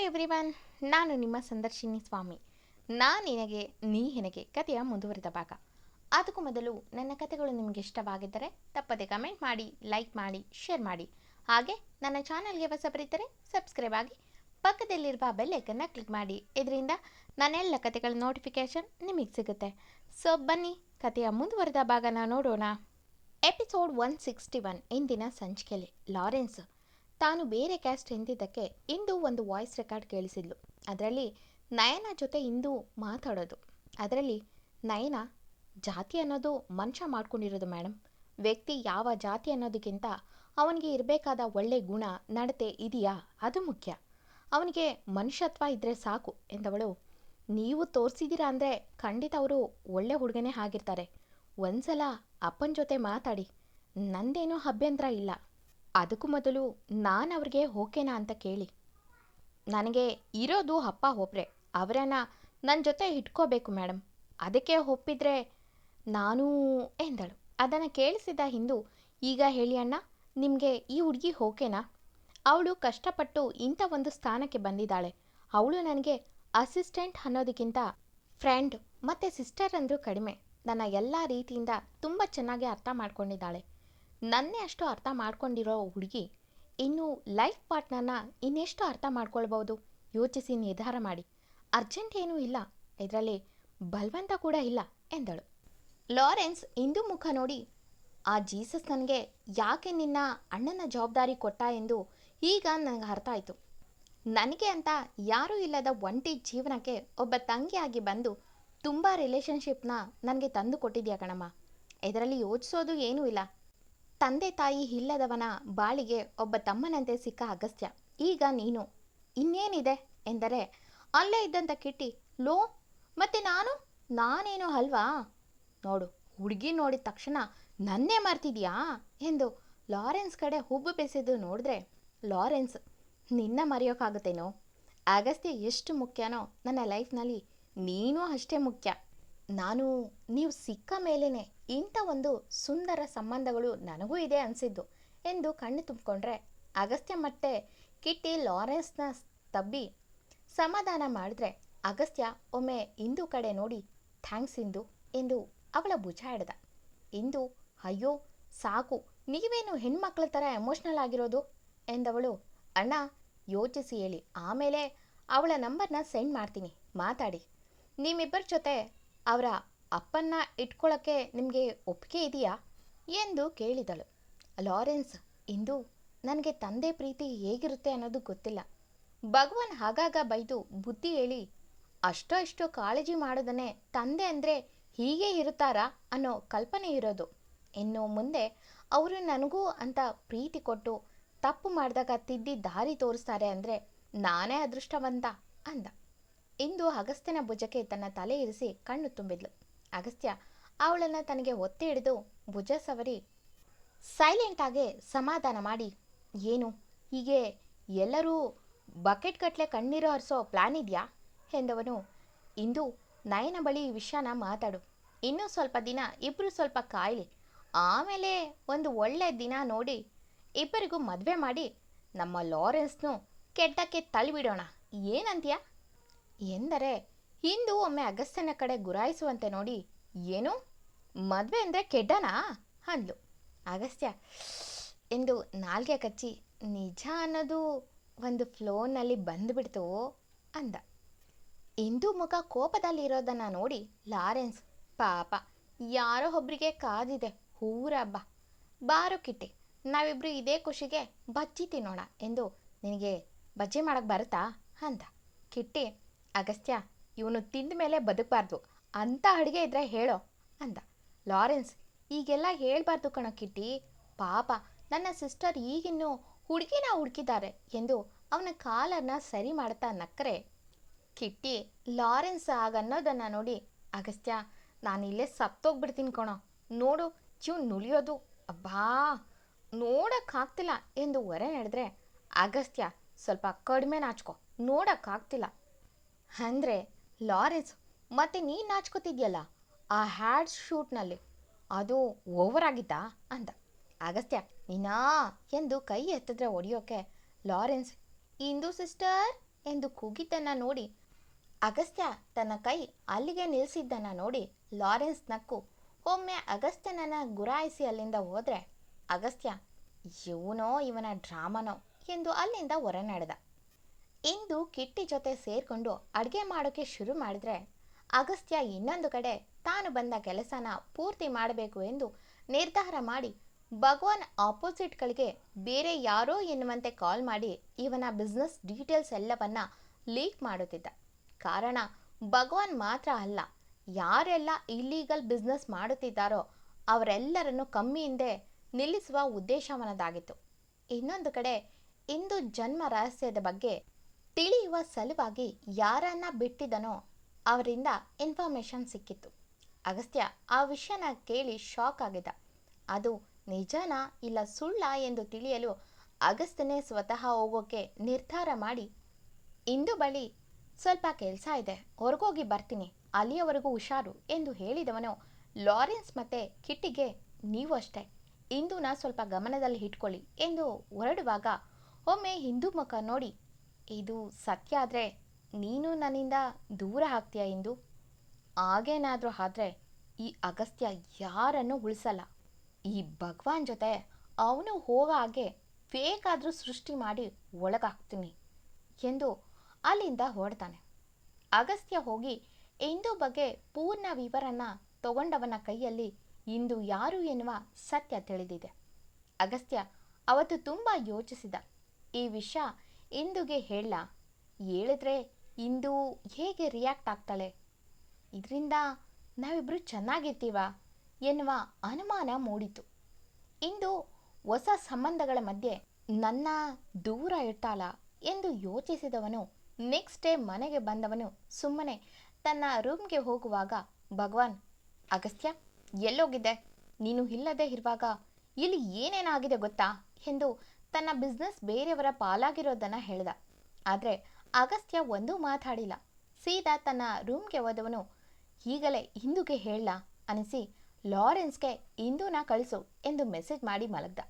Everyone, ನಾನು ನಿಮ್ಮ ಸಂದರ್ಶಿನಿ ಸ್ವಾಮಿ. ನಿನಗೆ ನೀ ಹೆನಗೆ ಕಥೆಯ ಮುಂದುವರಿದ ಭಾಗ. ಅದಕ್ಕೂ ಮೊದಲು ನನ್ನ ಕಥೆಗಳು ನಿಮಗೆ ಇಷ್ಟವಾಗಿದ್ದರೆ ತಪ್ಪದೆ ಕಮೆಂಟ್ ಮಾಡಿ, ಲೈಕ್ ಮಾಡಿ, ಶೇರ್ ಮಾಡಿ. ಹಾಗೆ ನನ್ನ ಚಾನಲ್ಗೆ ಹೊಸಬರಿದ್ದರೆ ಸಬ್ಸ್ಕ್ರೈಬ್ ಆಗಿ ಪಕ್ಕದಲ್ಲಿರುವ ಬೆಲ್ ಐಕನ್ನ ಕ್ಲಿಕ್ ಮಾಡಿ. ಇದರಿಂದ ನನ್ನೆಲ್ಲ ಕಥೆಗಳ ನೋಟಿಫಿಕೇಶನ್ ನಿಮಗೆ ಸಿಗುತ್ತೆ. ಸೊ ಬನ್ನಿ, ಕಥೆಯ ಮುಂದುವರಿದ ಭಾಗನ ನೋಡೋಣ. ಎಪಿಸೋಡ್ 161. ಇಂದಿನ ಸಂಚಿಕೆಯಲ್ಲಿ ಲಾರೆನ್ಸ್ ತಾನು ಬೇರೆ ಕ್ಯಾಸ್ಟ್ ಎಂದಿದ್ದಕ್ಕೆ ಇಂದು ಒಂದು ವಾಯ್ಸ್ ರೆಕಾರ್ಡ್ ಕೇಳಿಸಿದ್ಲು. ಅದರಲ್ಲಿ ನಯನ ಜೊತೆ ಇಂದು ಮಾತಾಡೋದು. ಅದರಲ್ಲಿ ನಯನ, ಜಾತಿ ಅನ್ನೋದು ಮನುಷ್ಯ ಮಾಡ್ಕೊಂಡಿರೋದು ಮೇಡಮ್. ವ್ಯಕ್ತಿ ಯಾವ ಜಾತಿ ಅನ್ನೋದಕ್ಕಿಂತ ಅವನಿಗೆ ಇರಬೇಕಾದ ಒಳ್ಳೆ ಗುಣ ನಡತೆ ಇದೆಯಾ, ಅದು ಮುಖ್ಯ. ಅವನಿಗೆ ಮನುಷ್ಯತ್ವ ಇದ್ದರೆ ಸಾಕು ಎಂದವಳು, ನೀವು ತೋರಿಸಿದ್ದೀರಾ ಅಂದರೆ ಖಂಡಿತ ಅವರು ಒಳ್ಳೆ ಹುಡುಗನೇ ಆಗಿರ್ತಾರೆ. ಒಂದ್ಸಲ ಅಪ್ಪನ ಜೊತೆ ಮಾತಾಡಿ, ನಂದೇನೂ ಅಭ್ಯಂತರ ಇಲ್ಲ. ಅದಕ್ಕೂ ಮೊದಲು ನಾನು ಅವ್ರಿಗೆ ಓಕೆನಾ ಅಂತ ಕೇಳಿ. ನನಗೆ ಇರೋದು ಅಪ್ಪ ಒಬ್ಬರೇ, ಅವರನ್ನು ನನ್ನ ಜೊತೆ ಇಟ್ಕೋಬೇಕು ಮೇಡಮ್. ಅದಕ್ಕೆ ಒಪ್ಪಿದ್ರೆ ನಾನು ಎಂದಳು. ಅದನ್ನು ಕೇಳಿಸಿದ ಹಿಂದೂ, ಈಗ ಹೇಳಿ ಅಣ್ಣ, ನಿಮಗೆ ಈ ಹುಡುಗಿ ಓಕೆನಾ? ಅವಳು ಕಷ್ಟಪಟ್ಟು ಇಂಥ ಒಂದು ಸ್ಥಾನಕ್ಕೆ ಬಂದಿದ್ದಾಳೆ. ಅವಳು ನನಗೆ ಅಸಿಸ್ಟೆಂಟ್ ಅನ್ನೋದಕ್ಕಿಂತ ಫ್ರೆಂಡ್ ಮತ್ತು ಸಿಸ್ಟರ್ ಅಂದರೂ ಕಡಿಮೆ. ನನ್ನ ಎಲ್ಲ ರೀತಿಯಿಂದ ತುಂಬ ಚೆನ್ನಾಗಿ ಅರ್ಥ ಮಾಡ್ಕೊಂಡಿದ್ದಾಳೆ. ನನ್ನೇ ಅಷ್ಟು ಅರ್ಥ ಮಾಡ್ಕೊಂಡಿರೋ ಹುಡುಗಿ ಇನ್ನು ಲೈಫ್ ಪಾರ್ಟ್ನರ್ನ ಇನ್ನೆಷ್ಟು ಅರ್ಥ ಮಾಡ್ಕೊಳ್ಬೋದು? ಯೋಚಿಸಿ ನಿರ್ಧಾರ ಮಾಡಿ. ಅರ್ಜೆಂಟ್ ಏನೂ ಇಲ್ಲ, ಇದರಲ್ಲಿ ಬಲವಂತ ಕೂಡ ಇಲ್ಲ ಎಂದಳು. ಲಾರೆನ್ಸ್ ಇಂದು ಮುಖ ನೋಡಿ, ಆ ಜೀಸಸ್ ನನಗೆ ಯಾಕೆ ನಿನ್ನ ಅಣ್ಣನ ಜವಾಬ್ದಾರಿ ಕೊಟ್ಟ ಎಂದು ಈಗ ನನಗೆ ಅರ್ಥ ಆಯಿತು. ನನಗೆ ಅಂತ ಯಾರೂ ಇಲ್ಲದ ಒಂಟಿ ಜೀವನಕ್ಕೆ ಒಬ್ಬ ತಂಗಿಯಾಗಿ ಬಂದು ತುಂಬ ರಿಲೇಷನ್ಶಿಪ್ನ ನನಗೆ ತಂದು ಕೊಟ್ಟಿದ್ಯಾ ಕಣಮ್ಮ. ಇದರಲ್ಲಿ ಯೋಚಿಸೋದು ಏನೂ ಇಲ್ಲ. ತಂದೆ ತಾಯಿ ಇಲ್ಲದವನ ಬಾಳಿಗೆ ಒಬ್ಬ ತಮ್ಮನಂತೆ ಸಿಕ್ಕ ಅಗಸ್ತ್ಯ ಈಗ ನೀನು. ಇನ್ನೇನಿದೆ ಎಂದರೆ ಅಲ್ಲೇ ಇದ್ದಂಥ ಕಿಟ್ಟಿ, ಲೋ ಮತ್ತೆ ನಾನೇನು ಅಲ್ವಾ? ನೋಡು, ಹುಡುಗಿ ನೋಡಿದ ತಕ್ಷಣ ನನ್ನೇ ಮರ್ತಿದ್ಯಾ ಎಂದು ಲಾರೆನ್ಸ್ ಕಡೆ ಹುಬ್ಬು ಬೆಸೆದು ನೋಡಿದ್ರೆ, ಲಾರೆನ್ಸ್, ನಿನ್ನ ಮರೆಯೋಕ್ಕಾಗುತ್ತೇನೋ? ಅಗಸ್ತ್ಯ ಎಷ್ಟು ಮುಖ್ಯನೋ ನನ್ನ ಲೈಫ್ನಲ್ಲಿ ನೀನೂ ಅಷ್ಟೇ ಮುಖ್ಯ. ನೀವು ಸಿಕ್ಕ ಮೇಲೇ ಇಂಥ ಒಂದು ಸುಂದರ ಸಂಬಂಧಗಳು ನನಗೂ ಇದೆ ಅನಿಸಿದ್ದು ಎಂದು ಕಣ್ಣು ತುಂಬಿಕೊಂಡ್ರೆ, ಅಗಸ್ತ್ಯ ಮತ್ತೆ ಕಿಟ್ಟಿ ಲಾರೆನ್ಸ್ನ ತಬ್ಬಿ ಸಮಾಧಾನ ಮಾಡಿದ್ರೆ, ಅಗಸ್ತ್ಯ ಒಮ್ಮೆ ಇಂದು ಕಡೆ ನೋಡಿ, ಥ್ಯಾಂಕ್ಸ್ ಇಂದು ಎಂದು ಅವಳ ಭುಜ ಹಿಡ್ದ. ಇಂದು, ಅಯ್ಯೋ ಸಾಕು, ನೀವೇನು ಹೆಣ್ಮಕ್ಳ ಥರ ಎಮೋಷ್ನಲ್ ಆಗಿರೋದು ಎಂದವಳು. ಅಣ್ಣ, ಯೋಚಿಸಿ ಹೇಳಿ, ಆಮೇಲೆ ಅವಳ ನಂಬರ್ನ ಸೆಂಡ್ ಮಾಡ್ತೀನಿ, ಮಾತಾಡಿ. ನಿಮ್ಮಿಬ್ಬರ ಜೊತೆ ಅವರ ಅಪ್ಪನ್ನ ಇಟ್ಕೊಳ್ಳೋಕ್ಕೆ ನಿಮಗೆ ಒಪ್ಪಿಗೆ ಇದೆಯಾ ಎಂದು ಕೇಳಿದಳು. ಲಾರೆನ್ಸ್, ಇಂದು ನನಗೆ ತಂದೆ ಪ್ರೀತಿ ಹೇಗಿರುತ್ತೆ ಅನ್ನೋದು ಗೊತ್ತಿಲ್ಲ. ಭಗವಾನ್ ಆಗಾಗ ಬೈದು ಬುದ್ಧಿ ಹೇಳಿ ಅಷ್ಟೋ ಇಷ್ಟೋ ಕಾಳಜಿ ಮಾಡೋದನ್ನೇ ತಂದೆ ಅಂದರೆ ಹೀಗೆ ಇರುತ್ತಾರಾ ಅನ್ನೋ ಕಲ್ಪನೆ ಇರೋದು. ಇನ್ನು ಮುಂದೆ ಅವರು ನನಗೂ ಅಂತ ಪ್ರೀತಿ ಕೊಟ್ಟು ತಪ್ಪು ಮಾಡಿದಾಗ ತಿದ್ದಿ ದಾರಿ ತೋರಿಸ್ತಾರೆ ಅಂದರೆ ನಾನೇ ಅದೃಷ್ಟವಂತ ಅಂದ. ಇಂದು ಅಗಸ್ತ್ಯನ ಭುಜಕ್ಕೆ ತನ್ನ ತಲೆ ಇರಿಸಿ ಕಣ್ಣು ತುಂಬಿದ್ಲು. ಅಗಸ್ತ್ಯ ಅವಳನ್ನು ತನಗೆ ಒತ್ತಿ ಹಿಡಿದು ಭುಜ ಸವರಿ ಸೈಲೆಂಟಾಗಿ ಸಮಾಧಾನ ಮಾಡಿ, ಏನು ಹೀಗೆ ಎಲ್ಲರೂ ಬಕೆಟ್ ಗಟ್ಟಲೆ ಕಣ್ಣೀರು ಹರಿಸೋ ಪ್ಲ್ಯಾನ್ ಇದೆಯಾ ಎಂದವನು. ಇಂದು ನಯನ ಬಳಿ ಈ ವಿಷಯನ ಮಾತಾಡು. ಇನ್ನೂ ಸ್ವಲ್ಪ ದಿನ ಇಬ್ಬರು ಸ್ವಲ್ಪ ಕಾಯಲಿ, ಆಮೇಲೆ ಒಂದು ಒಳ್ಳೆ ದಿನ ನೋಡಿ ಇಬ್ಬರಿಗೂ ಮದುವೆ ಮಾಡಿ ನಮ್ಮ ಲಾರೆನ್ಸ್ನು ಕೆಟ್ಟಕ್ಕೆ ತಳ್ಳಿಬಿಡೋಣ, ಏನಂತೀಯ ಎಂದರೆ, ಇಂದು ಒಮ್ಮೆ ಅಗಸ್ತ್ಯನ ಕಡೆ ಗುರಾಯಿಸುವಂತೆ ನೋಡಿ, ಏನು ಮದುವೆ ಅಂದರೆ ಕೆಡ್ಡನಾ ಅಂದ್ಲು. ಅಗಸ್ತ್ಯ ಎಂದು ನಾಲ್ಗೆ ಕಚ್ಚಿ, ನಿಜ ಅನ್ನೋದು ಒಂದು ಫ್ಲೋನಲ್ಲಿ ಬಂದುಬಿಡ್ತು ಅಂದ. ಇಂದು ಮುಖ ಕೋಪದಲ್ಲಿರೋದನ್ನು ನೋಡಿ ಲಾರೆನ್ಸ್, ಪಾಪ ಯಾರೋ ಒಬ್ಬರಿಗೆ ಕಾದಿದೆ ಊರ ಹಬ್ಬ, ಬಾರೋ ಕಿಟ್ಟಿ, ನಾವಿಬ್ಬರು ಇದೇ ಖುಷಿಗೆ ಬಜ್ಜಿ ತಿನ್ನೋಣ ಎಂದು. ನಿನಗೆ ಬಜ್ಜಿ ಮಾಡೋಕ್ಕೆ ಬರುತ್ತಾ ಅಂದ. ಕಿಟ್ಟಿ, ಅಗಸ್ತ್ಯ, ಇವನು ತಿಂದ ಮೇಲೆ ಬದುಕಬಾರ್ದು ಅಂಥ ಅಡುಗೆ ಇದ್ದರೆ ಹೇಳೋ ಅಂದ. ಲಾರೆನ್ಸ್, ಈಗೆಲ್ಲ ಹೇಳಬಾರ್ದು ಕಣೋ ಕಿಟ್ಟಿ, ಪಾಪ ನನ್ನ ಸಿಸ್ಟರ್ ಈಗಿನ್ನೂ ಹುಡುಗಿನ ಹುಡುಕಿದ್ದಾರೆ ಎಂದು ಅವನ ಕಾಲನ್ನು ಸರಿ ಮಾಡ್ತಾ ನಕ್ಕರೆ. ಕಿಟ್ಟಿ, ಲಾರೆನ್ಸ್ ಆಗನ್ನೋದನ್ನು ನೋಡಿ, ಅಗಸ್ತ್ಯ, ನಾನಿಲ್ಲೇ ಸತ್ತೋಗ್ಬಿಡ್ತೀನಿ ಕಣೋ, ನೋಡು ಜೀವ ನುಲಿಯೋದು, ಅಬ್ಬಾ ನೋಡೋಕ್ಕಾಗ್ತಿಲ್ಲ ಎಂದು ಹೊರ ನಡೆದ್ರೆ, ಅಗಸ್ತ್ಯ, ಸ್ವಲ್ಪ ಕಡಿಮೆ ನಾಚ್ಕೊ, ನೋಡೋಕ್ಕಾಗ್ತಿಲ್ಲ ಅಂದರೆ. ಲಾರೆನ್ಸ್, ಮತ್ತೆ ನೀನು ನಾಚ್ಕೋತಿದ್ಯಲ್ಲ ಆ ಹ್ಯಾಡ್ ಶೂಟ್ನಲ್ಲಿ, ಅದು ಓವರ್ ಆಗಿತ್ತಾ ಅಂದ. ಅಗಸ್ತ್ಯ, ನೀನಾ ಎಂದು ಕೈ ಎತ್ತಿದ್ರೆ ಹೊಡೆಯೋಕೆ ಲಾರೆನ್ಸ್, ಇಂದು ಸಿಸ್ಟರ್ ಎಂದು ಕೂಗಿದ್ದನ್ನು ನೋಡಿ ಅಗಸ್ತ್ಯ ತನ್ನ ಕೈ ಅಲ್ಲಿಗೆ ನಿಲ್ಲಿಸಿದ್ದನ್ನು ನೋಡಿ ಲಾರೆನ್ಸ್ ನಕ್ಕು ಒಮ್ಮೆ ಅಗಸ್ತ್ಯನನ್ನು ಗುರಾಯಿಸಿ ಅಲ್ಲಿಂದ ಹೋದರೆ ಅಗಸ್ತ್ಯ ಇವನೋ ಇವನ ಡ್ರಾಮನೋ ಎಂದು ಅಲ್ಲಿಂದ ಹೊರ ನಡೆದ. ಇಂದು ಕಿಟ್ಟಿ ಜೊತೆ ಸೇರಿಕೊಂಡು ಅಡುಗೆ ಮಾಡೋಕ್ಕೆ ಶುರು ಮಾಡಿದ್ರೆ ಅಗಸ್ತ್ಯ ಇನ್ನೊಂದು ಕಡೆ ತಾನು ಬಂದ ಕೆಲಸನ ಪೂರ್ತಿ ಮಾಡಬೇಕು ಎಂದು ನಿರ್ಧಾರ ಮಾಡಿ ಭಗವಾನ್ ಆಪೋಸಿಟ್ಗಳಿಗೆ ಬೇರೆ ಯಾರೋ ಎನ್ನುವಂತೆ ಕಾಲ್ ಮಾಡಿ ಇವನ ಬಿಸ್ನೆಸ್ ಡೀಟೇಲ್ಸ್ ಎಲ್ಲವನ್ನ ಲೀಕ್ ಮಾಡುತ್ತಿದ್ದ. ಕಾರಣ ಭಗವಾನ್ ಮಾತ್ರ ಅಲ್ಲ, ಯಾರೆಲ್ಲ ಇಲ್ಲೀಗಲ್ ಬಿಸ್ನೆಸ್ ಮಾಡುತ್ತಿದ್ದಾರೋ ಅವರೆಲ್ಲರನ್ನು ಕಮ್ಮಿಯಿಂದೇ ನಿಲ್ಲಿಸುವ ಉದ್ದೇಶವನದಾಗಿತ್ತು. ಇನ್ನೊಂದು ಕಡೆ ಇಂದು ಜನ್ಮ ರಹಸ್ಯದ ಬಗ್ಗೆ ತಿಳಿಯುವ ಸಲುವಾಗಿ ಯಾರನ್ನ ಬಿಟ್ಟಿದನೋ ಅವರಿಂದ ಇನ್ಫಾರ್ಮೇಶನ್ ಸಿಕ್ಕಿತ್ತು. ಅಗಸ್ತ್ಯ ಆ ವಿಷಯನ ಕೇಳಿ ಶಾಕ್ ಆಗಿದ್ದ. ಅದು ನಿಜನಾ ಇಲ್ಲ ಸುಳ್ಳ ಎಂದು ತಿಳಿಯಲು ಅಗಸ್ತ್ಯನೇ ಸ್ವತಃ ಹೋಗೋಕೆ ನಿರ್ಧಾರ ಮಾಡಿ ಇಂದು ಬಳಿ ಸ್ವಲ್ಪ ಕೆಲಸ ಇದೆ, ಹೊರಗೋಗಿ ಬರ್ತೀನಿ, ಅಲ್ಲಿಯವರೆಗೂ ಹುಷಾರು ಎಂದು ಹೇಳಿದವನು ಲಾರೆನ್ಸ್ ಮತ್ತೆ ಕಿಟ್ಟಿಗೆ ನೀವು ಅಷ್ಟೇ ಇಂದುನ ಸ್ವಲ್ಪ ಗಮನದಲ್ಲಿ ಇಟ್ಕೊಳ್ಳಿ ಎಂದು ಹೊರಡುವಾಗ ಒಮ್ಮೆ ಹಿಂದೂ ಮುಖ ನೋಡಿ ಇದು ಸತ್ಯ ಆದರೆ ನೀನು ನನ್ನಿಂದ ದೂರ ಆಗ್ತೀಯ ಇಂದು, ಆಗೇನಾದರೂ ಆದ್ರೆ ಈ ಅಗಸ್ತ್ಯ ಯಾರನ್ನು ಉಳಿಸಲ್ಲ, ಈ ಭಗವಾನ್ ಜೊತೆ ಅವನು ಹೋಗೋ ಹಾಗೆ ಫೇಕ್ ಆದರೂ ಸೃಷ್ಟಿ ಮಾಡಿ ಒಳಗಾಗ್ತೀನಿ ಎಂದು ಅಲ್ಲಿಂದ ಹೊರಡ್ತಾನೆ. ಅಗಸ್ತ್ಯ ಹೋಗಿ ಇಂದು ಬಗ್ಗೆ ಪೂರ್ಣ ವಿವರನ ತಗೊಂಡವನ ಕೈಯಲ್ಲಿ ಇಂದು ಯಾರು ಎನ್ನುವ ಸತ್ಯ ತಿಳಿದಿದೆ. ಅಗಸ್ತ್ಯ ಅವತ್ತು ತುಂಬ ಯೋಚಿಸಿದ. ಈ ವಿಷಯ ಇಂದುಗೆ ಹೇಳಿದ್ರೆ ಇಂದು ಹೇಗೆ ರಿಯಾಕ್ಟ್ ಆಗ್ತಾಳೆ, ಇದರಿಂದ ನಾವಿಬ್ಬರು ಚೆನ್ನಾಗಿರ್ತೀವ ಎನ್ನುವ ಅನುಮಾನ ಮೂಡಿತು. ಇಂದು ಹೊಸ ಸಂಬಂಧಗಳ ಮಧ್ಯೆ ನನ್ನ ದೂರ ಇರ್ತಾಳ ಎಂದು ಯೋಚಿಸಿದವನು ನೆಕ್ಸ್ಟ್ ಡೇ ಮನೆಗೆ ಬಂದವನು ಸುಮ್ಮನೆ ತನ್ನ ರೂಮ್ಗೆ ಹೋಗುವಾಗ ಭಗವಾನ್, ಅಗಸ್ತ್ಯ ಎಲ್ಲೋಗಿದ್ದೆ, ನೀನು ಇಲ್ಲದೆ ಇರುವಾಗ ಇಲ್ಲಿ ಏನೇನಾಗಿದೆ ಗೊತ್ತಾ ಎಂದು ತನ್ನ ಬಿಸ್ನೆಸ್ ಬೇರೆಯವರ ಪಾಲಾಗಿರೋದನ್ನು ಹೇಳ್ದ. ಆದರೆ ಅಗಸ್ತ್ಯ ಒಂದೂ ಮಾತಾಡಿಲ್ಲ. ಸೀದಾ ತನ್ನ ರೂಮ್ಗೆ ಹೋದವನು ಈಗಲೇ ಇಂದುಗೆ ಹೇಳ ಅನಿಸಿ ಲಾರೆನ್ಸ್ಗೆ ಇಂದುನ ಕಳಿಸು ಎಂದು ಮೆಸೇಜ್ ಮಾಡಿ ಮಲಗ್ದ.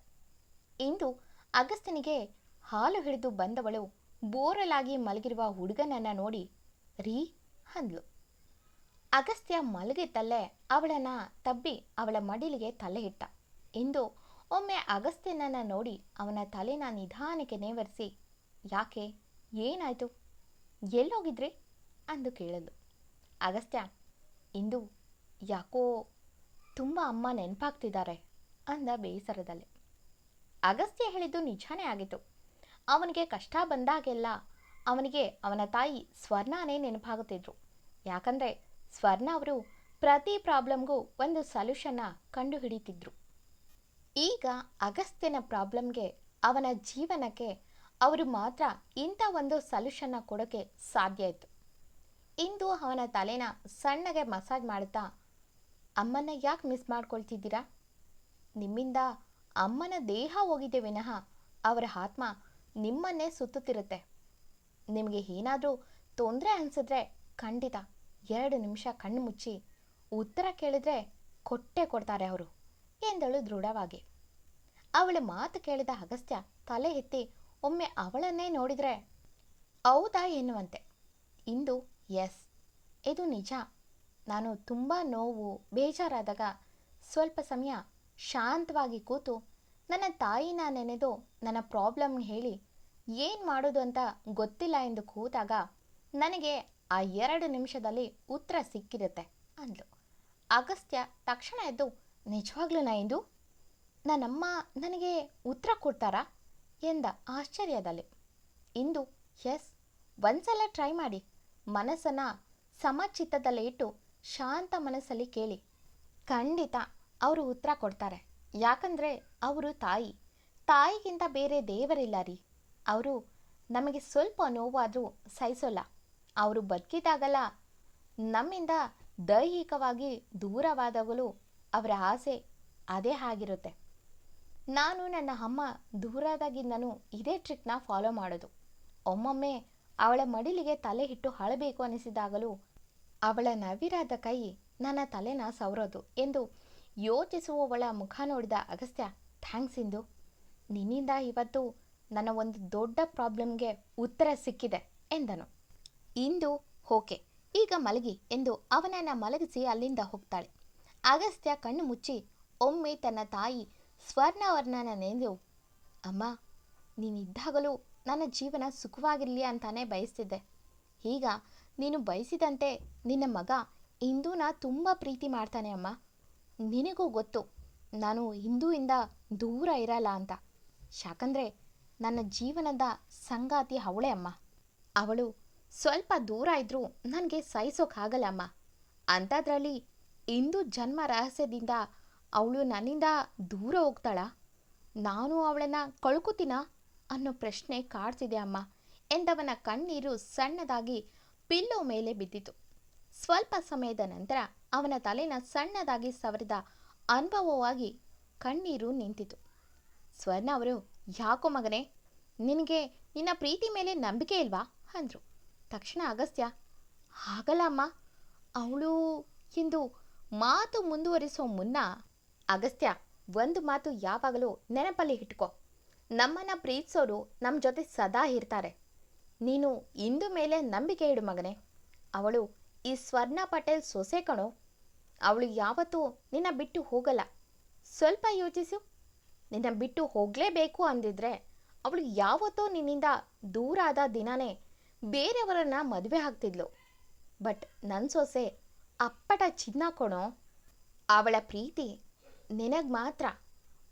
ಇಂದು ಅಗಸ್ತ್ಯನಿಗೆ ಹಾಲು ಹಿಡಿದು ಬಂದವಳು ಬೋರಲಾಗಿ ಮಲಗಿರುವ ಹುಡುಗನನ್ನು ನೋಡಿ ರೀ ಅಂದ್ಲು. ಅಗಸ್ತ್ಯ ಮಲಗಿದ್ದಲ್ಲೇ ಅವಳನ್ನು ತಬ್ಬಿ ಅವಳ ಮಡಿಲಿಗೆ ತಲೆ ಇಟ್ಟ. ಇಂದು ಒಮ್ಮೆ ಅಗಸ್ತ್ಯನನ್ನು ನೋಡಿ ಅವನ ತಲೆನ ನಿಧಾನಕ್ಕೆ ನೇವರಿಸಿ ಯಾಕೆ, ಏನಾಯಿತು, ಎಲ್ಲೋಗಿದ್ರಿ ಅಂದು ಕೇಳಿದ್ಲು. ಅಗಸ್ತ್ಯ, ಇಂದು ಯಾಕೋ ತುಂಬ ಅಮ್ಮ ನೆನಪಾಗ್ತಿದ್ದಾರೆ ಅಂದ ಬೇಸರದಲ್ಲಿ. ಅಗಸ್ತ್ಯ ಹೇಳಿದ್ದು ನಿಜಾನೇ ಆಗಿತ್ತು. ಅವನಿಗೆ ಕಷ್ಟ ಬಂದಾಗೆಲ್ಲ ಅವನಿಗೆ ಅವನ ತಾಯಿ ಸ್ವರ್ಣನೇ ನೆನಪಾಗುತ್ತಿದ್ರು. ಯಾಕಂದರೆ ಸ್ವರ್ಣ ಅವರು ಪ್ರತಿ ಪ್ರಾಬ್ಲಮ್ಗೂ ಒಂದು ಸೊಲ್ಯೂಷನ್ನ ಕಂಡು ಹಿಡಿತಿದ್ರು. ಈಗ ಅಗಸ್ತ್ಯನ ಪ್ರಾಬ್ಲಮ್ಗೆ, ಅವನ ಜೀವನಕ್ಕೆ ಅವರು ಮಾತ್ರ ಇಂಥ ಒಂದು ಸೊಲ್ಯೂಷನ್ನ ಕೊಡೋಕ್ಕೆ ಸಾಧ್ಯ ಇತ್ತು. ಇಂದು ಅವನ ತಲೆನ ಸಣ್ಣಗೆ ಮಸಾಜ್ ಮಾಡುತ್ತಾ ಅಮ್ಮನ ಯಾಕೆ ಮಿಸ್ ಮಾಡ್ಕೊಳ್ತಿದ್ದೀರಾ, ನಿಮ್ಮಿಂದ ಅಮ್ಮನ ದೇಹ ಹೋಗಿದೆ ವಿನಃ ಅವರ ಆತ್ಮ ನಿಮ್ಮನ್ನೇ ಸುತ್ತುತ್ತಿರುತ್ತೆ. ನಿಮಗೆ ಏನಾದರೂ ತೊಂದರೆ ಅನಿಸಿದ್ರೆ ಖಂಡಿತ 2 ನಿಮಿಷ ಕಣ್ಣು ಮುಚ್ಚಿ ಉತ್ತರ ಕೇಳಿದ್ರೆ ಕೊಟ್ಟೇ ಕೊಡ್ತಾರೆ ಅವರು ಎಂದಳು ದೃಢವಾಗಿ. ಅವಳ ಮಾತು ಕೇಳಿದ ಅಗಸ್ತ್ಯ ತಲೆ ಎತ್ತಿ ಒಮ್ಮೆ ಅವಳನ್ನೇ ನೋಡಿದರೆ ಹೌದಾ ಎನ್ನುವಂತೆ. ಇಂದು ಎಸ್, ಇದು ನಿಜ. ನಾನು ತುಂಬ ನೋವು ಬೇಜಾರಾದಾಗ ಸ್ವಲ್ಪ ಸಮಯ ಶಾಂತವಾಗಿ ಕೂತು ನನ್ನ ತಾಯಿನ ನೆನೆದು ನನ್ನ ಪ್ರಾಬ್ಲಮ್ನ ಹೇಳಿ ಏನು ಮಾಡೋದು ಅಂತ ಗೊತ್ತಿಲ್ಲ ಎಂದು ಕೂತಾಗ ನನಗೆ ಆ 2 ನಿಮಿಷದಲ್ಲಿ ಉತ್ತರ ಸಿಕ್ಕಿರುತ್ತೆ ಅಂದ್ಲು. ಅಗಸ್ತ್ಯ ತಕ್ಷಣ ಎದ್ದು ನಿಜವಾಗ್ಲೂ ಇಂದು ನನ್ನಮ್ಮ ನನಗೆ ಉತ್ತರ ಕೊಡ್ತಾರಾ ಎಂದ ಆಶ್ಚರ್ಯದಲ್ಲಿ. ಇಂದು ಎಸ್, ಒಂದ್ಸಲ ಟ್ರೈ ಮಾಡಿ, ಮನಸ್ಸನ್ನು ಸಮಚಿತ್ತದಲ್ಲೇ ಇಟ್ಟು ಶಾಂತ ಮನಸ್ಸಲ್ಲಿ ಕೇಳಿ, ಖಂಡಿತ ಅವರು ಉತ್ತರ ಕೊಡ್ತಾರೆ. ಯಾಕಂದರೆ ಅವರು ತಾಯಿಗಿಂತ ಬೇರೆ ದೇವರಿಲ್ಲ ರೀ. ಅವರು ನಮಗೆ ಸ್ವಲ್ಪ ನೋವಾದರೂ ಸಹಿಸೋಲ್ಲ. ಅವರು ಬದುಕಿದಾಗಲ್ಲ ನಮ್ಮಿಂದ ದೈಹಿಕವಾಗಿ ದೂರವಾದಾಗಲೂ ಅವರ ಆಸೆ ಅದೇ ಆಗಿರುತ್ತೆ. ನಾನು ನನ್ನ ಅಮ್ಮ ದೂರದಾಗಿಂದನೂ ಇದೇ ಟ್ರಿಕ್ನ ಫಾಲೋ ಮಾಡೋದು. ಒಮ್ಮೊಮ್ಮೆ ಅವಳ ಮಡಿಲಿಗೆ ತಲೆ ಇಟ್ಟು ಅಳಬೇಕು ಅನಿಸಿದಾಗಲೂ ಅವಳ ನವಿರಾದ ಕೈ ನನ್ನ ತಲೆನ ಸವರೋದು ಎಂದು ಯೋಚಿಸುವವಳ ಮುಖ ನೋಡಿದ ಅಗಸ್ತ್ಯ, ಥ್ಯಾಂಕ್ಸ್ ಇಂದು, ನಿನ್ನಿಂದ ಇವತ್ತು ನನ್ನ ಒಂದು ದೊಡ್ಡ ಪ್ರಾಬ್ಲಮ್ಗೆ ಉತ್ತರ ಸಿಕ್ಕಿದೆ ಎಂದನು. ಇಂದು ಓಕೆ, ಈಗ ಮಲಗಿ ಎಂದು ಅವನನ್ನು ಮಲಗಿಸಿ ಅಲ್ಲಿಂದ ಹೋಗ್ತಾಳೆ. ಅಗಸ್ತ್ಯ ಕಣ್ಣು ಮುಚ್ಚಿ ಒಮ್ಮೆ ತನ್ನ ತಾಯಿ ಸ್ವರ್ಣವರ್ಣನ ನೆನೆದು, ಅಮ್ಮ, ನೀನಿದ್ದಾಗಲೂ ನನ್ನ ಜೀವನ ಸುಖವಾಗಿರಲಿ ಅಂತಾನೆ ಬಯಸ್ತಿದ್ದೆ. ಈಗ ನೀನು ಬಯಸಿದಂತೆ ನಿನ್ನ ಮಗ ಇಂದೂನ ತುಂಬ ಪ್ರೀತಿ ಮಾಡ್ತಾನೆ ಅಮ್ಮ. ನಿನಗೂ ಗೊತ್ತು ನಾನು ಇಂದೂಯಿಂದ ದೂರ ಇರಲ್ಲ ಅಂತ. ಯಾಕಂದರೆ ನನ್ನ ಜೀವನದ ಸಂಗಾತಿ ಅವಳೇ ಅಮ್ಮ. ಅವಳು ಸ್ವಲ್ಪ ದೂರ ಇದ್ದರೂ ನನಗೆ ಸಹಿಸೋಕ್ಕಾಗಲ್ಲ ಅಮ್ಮ. ಅಂಥದ್ರಲ್ಲಿ ಇಂದು ಜನ್ಮ ರಹಸ್ಯದಿಂದ ಅವಳು ನನ್ನಿಂದ ದೂರ ಹೋಗ್ತಾಳ, ನಾನು ಅವಳನ್ನು ಕಳ್ಕೊತೀನ ಅನ್ನೋ ಪ್ರಶ್ನೆ ಕಾಡ್ತಿದೆ ಅಮ್ಮ ಎಂದವನ ಕಣ್ಣೀರು ಸಣ್ಣದಾಗಿ ಪಿಲ್ಲೋ ಮೇಲೆ ಬಿದ್ದಿತು. ಸ್ವಲ್ಪ ಸಮಯದ ನಂತರ ಅವನ ತಲೆನ ಸಣ್ಣದಾಗಿ ಸವರಿದ ಅನುಭವವಾಗಿ ಕಣ್ಣೀರು ನಿಂತಿತು. ಸ್ವರ್ಣ ಅವರು, ಯಾಕೋ ಮಗನೇ, ನಿನಗೆ ನಿನ್ನ ಪ್ರೀತಿ ಮೇಲೆ ನಂಬಿಕೆ ಇಲ್ವಾ ಅಂದರು. ತಕ್ಷಣ ಅಗಸ್ತ್ಯ, ಆಗಲ್ಲ ಅಮ್ಮ, ಅವಳು ಎಂದು ಮಾತು ಮುಂದುವರಿಸೋ ಮುನ್ನ, ಅಗಸ್ತ್ಯ, ಒಂದು ಮಾತು ಯಾವಾಗಲೂ ನೆನಪಲ್ಲಿ ಇಟ್ಕೋ, ನಮ್ಮನ್ನು ಪ್ರೀತಿಸೋರು ನಮ್ಮ ಜೊತೆ ಸದಾ ಇರ್ತಾರೆ. ನೀನು ಇಂದು ಮೇಲೆ ನಂಬಿಕೆ ಇಡು ಮಗನೇ. ಅವಳು ಈ ಸ್ವರ್ಣ ಪಟೇಲ್ ಸೊಸೆ ಕಣೋ. ಅವಳು ಯಾವತ್ತೂ ನಿನ್ನ ಬಿಟ್ಟು ಹೋಗಲ್ಲ. ಸ್ವಲ್ಪ ಯೋಚಿಸು, ನಿನ್ನ ಬಿಟ್ಟು ಹೋಗಲೇಬೇಕು ಅಂದಿದ್ರೆ ಅವಳು ಯಾವತ್ತೋ ನಿನ್ನಿಂದ ದೂರ ಆದ ದಿನವೇ ಬೇರೆಯವರನ್ನ ಮದುವೆ ಆಗ್ತಿದ್ಲು. ಬಟ್ ನನ್ನ ಸೊಸೆ ಅಪ್ಪಟ ಚಿನ್ನ ಕಣೋ. ಅವಳ ಪ್ರೀತಿ ನಿನಗೆ ಮಾತ್ರ.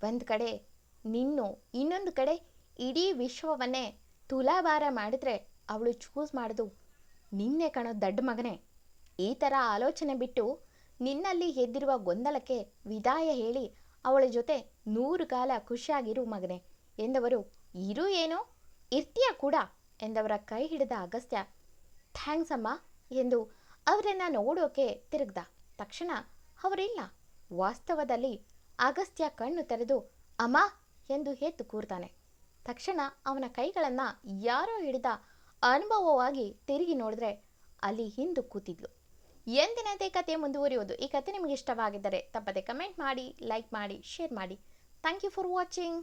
ಒಂದು ಕಡೆ ನಿನ್ನು, ಇನ್ನೊಂದು ಕಡೆ ಇಡೀ ವಿಶ್ವವನ್ನೇ ತುಲಾಭಾರ ಮಾಡಿದ್ರೆ ಅವಳು ಚೂಸ್ ಮಾಡೋದು ನಿನ್ನೆ ಕಣೋ ದಡ್ಡ ಮಗನೇ. ಈ ಥರ ಆಲೋಚನೆ ಬಿಟ್ಟು ನಿನ್ನಲ್ಲಿ ಎದ್ದಿರುವ ಗೊಂದಲಕ್ಕೆ ವಿದಾಯ ಹೇಳಿ ಅವಳ ಜೊತೆ 100 ಕಾಲ ಖುಷಿಯಾಗಿರು ಮಗನೇ ಎಂದವರು, ಇರು ಏನೋ ಇರ್ತೀಯ ಕೂಡ ಎಂದವರ ಕೈ ಹಿಡಿದ ಅಗಸ್ತ್ಯ, ಥ್ಯಾಂಕ್ಸ್ ಅಮ್ಮ ಎಂದು ಅವರನ್ನು ನೋಡೋಕೆ ತಿರುಗ್ದ. ತಕ್ಷಣ ಅವರಿಲ್ಲ. ವಾಸ್ತವದಲ್ಲಿ ಅಗಸ್ತ್ಯ ಕಣ್ಣು ತೆರೆದು ಅಮ್ಮ ಎಂದು ಎದ್ದು ಕೂರ್ತಾನೆ. ತಕ್ಷಣ ಅವನ ಕೈಗಳನ್ನು ಯಾರೋ ಹಿಡಿದ ಅನುಭವವಾಗಿ ತಿರುಗಿ ನೋಡಿದ್ರೆ ಅಲ್ಲಿ ಹಿಂದು ಕೂತಿದ್ಲು. ಎಂದಿನಂತೆ ಕತೆ ಮುಂದುವರಿಯೋದು. ಈ ಕತೆ ನಿಮಗೆ ಇಷ್ಟವಾಗಿದ್ದರೆ ತಪ್ಪದೆ ಕಮೆಂಟ್ ಮಾಡಿ, ಲೈಕ್ ಮಾಡಿ, ಶೇರ್ ಮಾಡಿ. Thank you for watching.